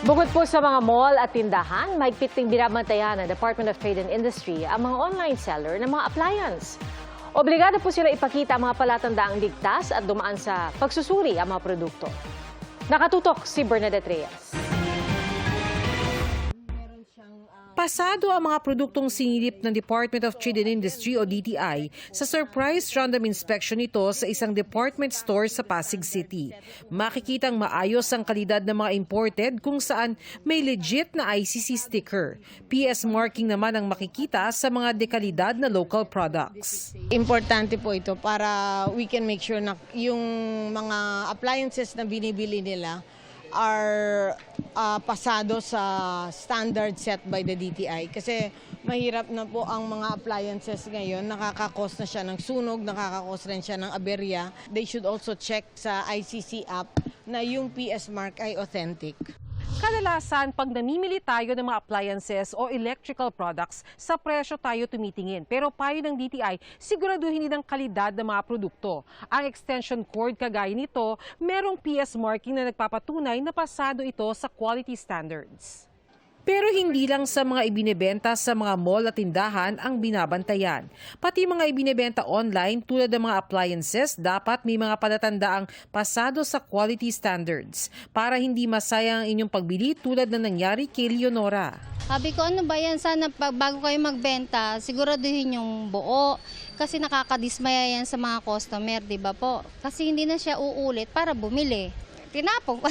Bukod po sa mga mall at tindahan, mahigpit ding binabantayan ng Department of Trade and Industry ang mga online seller ng mga appliance. Obligado po sila ipakita ang mga palatandaang ligtas at dumaan sa pagsusuri ang mga produkto. Nakatutok si Bernadette Reyes. Pasado ang mga produktong sinilip ng Department of Trade and Industry o DTI sa surprise random inspection nito sa isang department store sa Pasig City. Makikitang maayos ang kalidad ng mga imported kung saan may legit na ICC sticker. PS marking naman ang makikita sa mga dekalidad na local products. Importante po ito para we can make sure na yung mga appliances na binibili nila are pasado sa standard set by the DTI. Kasi mahirap na po ang mga appliances ngayon. Nakakakos na siya ng sunog, nakakakos rin siya ng aberya. They should also check sa ICC app na yung PS mark ay authentic. Kadalasan, pag namimili tayo ng mga appliances o electrical products, sa presyo tayo tumitingin. Pero payo ng DTI, siguraduhin din ang kalidad ng mga produkto. Ang extension cord kagaya nito, merong PS marking na nagpapatunay na pasado ito sa quality standards. Pero hindi lang sa mga ibinebenta sa mga mall at tindahan ang binabantayan. Pati mga ibinebenta online tulad ng mga appliances, dapat may mga palatandaang pasado sa quality standards para hindi masayang ang inyong pagbili tulad na nangyari kay Leonora. Sabi ko, ano ba yan? Sana bago kayo magbenta, siguraduhin yung buo. Kasi nakakadismaya yan sa mga customer, di ba po? Kasi hindi na siya uulit para bumili. Tinapong ko.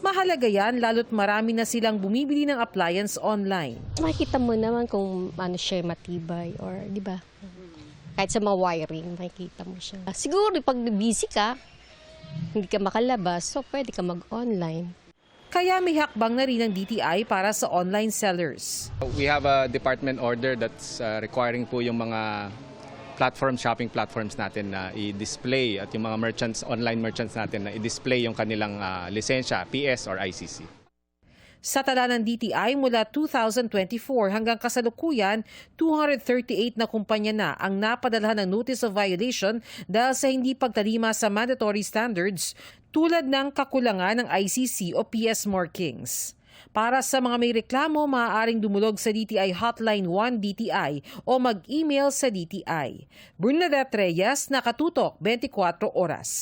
Mahalaga yan lalo't marami na silang bumibili ng appliance online. Makikita mo naman kung ano siya matibay or di ba? Kahit sa mga wiring, makikita mo siya. Siguro pag busy ka, hindi ka makalabas, so pwede ka mag-online. Kaya may hakbang na rin ng DTI para sa online sellers. We have a department order that's requiring po yung mga shopping platforms natin na i-display at yung mga merchants, online merchants natin na i-display yung kanilang lisensya, PS or ICC. Sa tala ng DTI mula 2024 hanggang kasalukuyan, 238 na kumpanya na ang napadalhan ng notice of violation dahil sa hindi pagtalima sa mandatory standards tulad ng kakulangan ng ICC o PS markings. Para sa mga may reklamo, maaaring dumulog sa DTI Hotline 1 DTI o mag-email sa DTI. Bernadette Reyes, Nakatutok, 24 Oras.